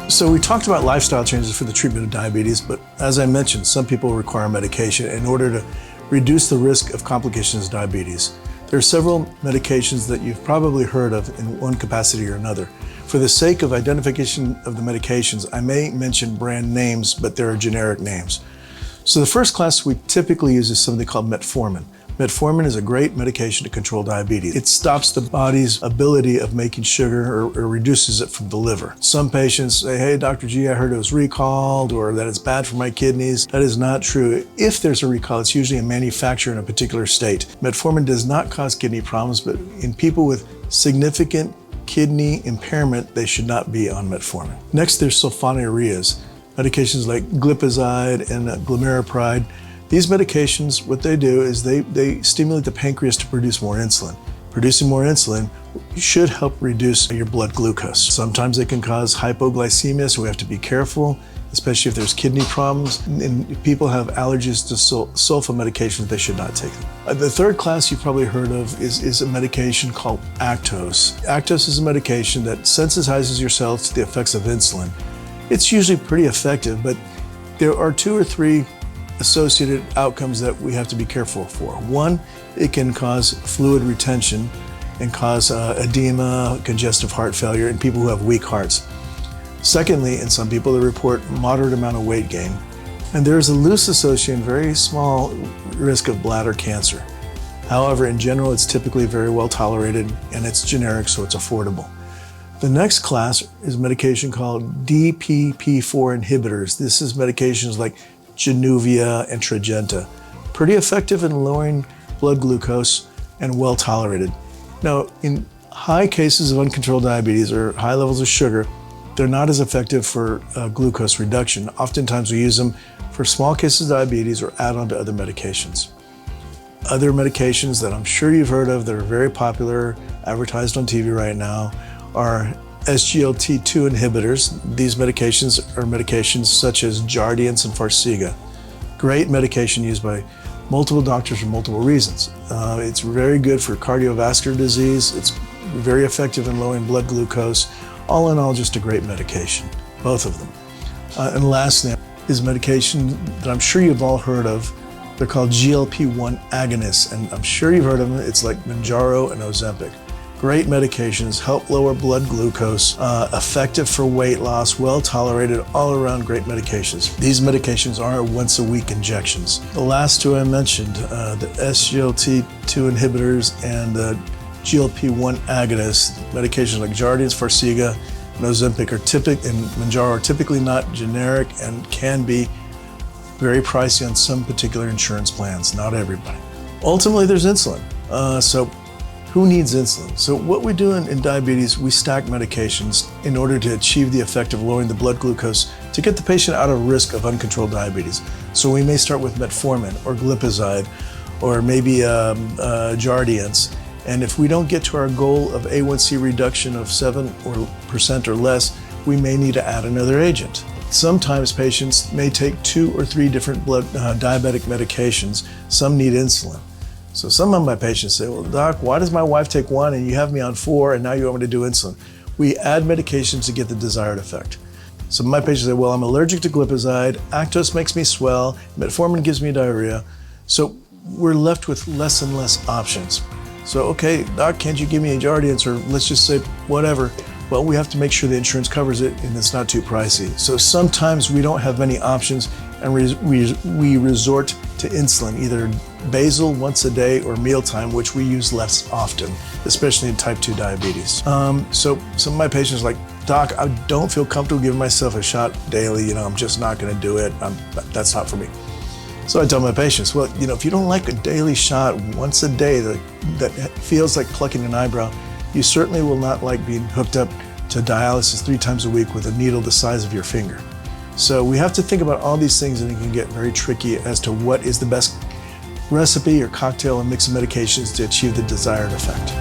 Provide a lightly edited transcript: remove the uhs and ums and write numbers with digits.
So we talked about lifestyle changes for the treatment of diabetes, but as I mentioned, some people require medication in order to reduce the risk of complications of diabetes. There are several medications that you've probably heard of in one capacity or another. For the sake of identification of the medications, I may mention brand names, but there are generic names. So the first class we typically use is something called metformin. Metformin is a great medication to control diabetes. It stops the body's ability of making sugar or reduces it from the liver. Some patients say, hey, Dr. G, I heard it was recalled or that it's bad for my kidneys. That is not true. If there's a recall, it's usually a manufacturer in a particular state. Metformin does not cause kidney problems, but in people with significant kidney impairment, they should not be on metformin. Next, there's sulfonylureas, medications like glipizide and glimepiride. These medications, what they do is they stimulate the pancreas to produce more insulin. Producing more insulin should help reduce your blood glucose. Sometimes they can cause hypoglycemia, so we have to be careful, especially if there's kidney problems. And if people have allergies to sulfa medications, they should not take them. The third class you've probably heard of is a medication called Actos. Actos is a medication that sensitizes your cells to the effects of insulin. It's usually pretty effective, but there are 2 or 3 associated outcomes that we have to be careful for. One, it can cause fluid retention and cause edema, congestive heart failure in people who have weak hearts. Secondly, in some people, they report moderate amount of weight gain. And there's a loose association, very small risk of bladder cancer. However, in general, it's typically very well tolerated and it's generic, so it's affordable. The next class is medication called DPP-4 inhibitors. This is medications like Januvia and Tradjenta. Pretty effective in lowering blood glucose and well tolerated. Now, in high cases of uncontrolled diabetes or high levels of sugar, they're not as effective for glucose reduction. Oftentimes we use them for small cases of diabetes or add on to other medications. Other medications that I'm sure you've heard of that are very popular, advertised on TV right now, are SGLT2 inhibitors. These medications are medications such as Jardiance and Farxiga. Great medication used by multiple doctors for multiple reasons. It's very good for cardiovascular disease. It's very effective in lowering blood glucose. All in all, just a great medication, both of them. And lastly is medication that I'm sure you've all heard of. They're called GLP-1 agonists, and I'm sure you've heard of them. It's like Mounjaro and Ozempic. Great medications, help lower blood glucose, effective for weight loss, well tolerated, all around great medications. These medications are once a week injections. The last 2 I mentioned, the SGLT2 inhibitors and the GLP-1 agonists, medications like Jardiance, Farxiga, and Ozempic and Mounjaro are typically not generic and can be very pricey on some particular insurance plans, not everybody. Ultimately, there's insulin. So who needs insulin? So what we do in diabetes, we stack medications in order to achieve the effect of lowering the blood glucose to get the patient out of risk of uncontrolled diabetes. So we may start with metformin or glipizide or maybe Jardiance. And if we don't get to our goal of A1C reduction of 7% or less, we may need to add another agent. Sometimes patients may take 2 or 3 different diabetic medications. Some need insulin. So some of my patients say, well, doc, why does my wife take 1 and you have me on 4 and now you want me to do insulin? We add medications to get the desired effect. Some of my patients say, well, I'm allergic to glipizide, Actos makes me swell, metformin gives me diarrhea. So we're left with less and less options. So, okay, doc, can't you give me a Jardiance or let's just say whatever. Well, we have to make sure the insurance covers it and it's not too pricey. So sometimes we don't have many options and we resort to insulin, either basal once a day or mealtime, which we use less often, especially in type 2 diabetes. So some of my patients are like, doc, I don't feel comfortable giving myself a shot daily. I'm just not gonna do it. That's not for me. So I tell my patients, well, if you don't like a daily shot once a day that feels like plucking an eyebrow, you certainly will not like being hooked up to dialysis 3 times a week with a needle the size of your finger. So we have to think about all these things, and it can get very tricky as to what is the best recipe or cocktail and mix of medications to achieve the desired effect.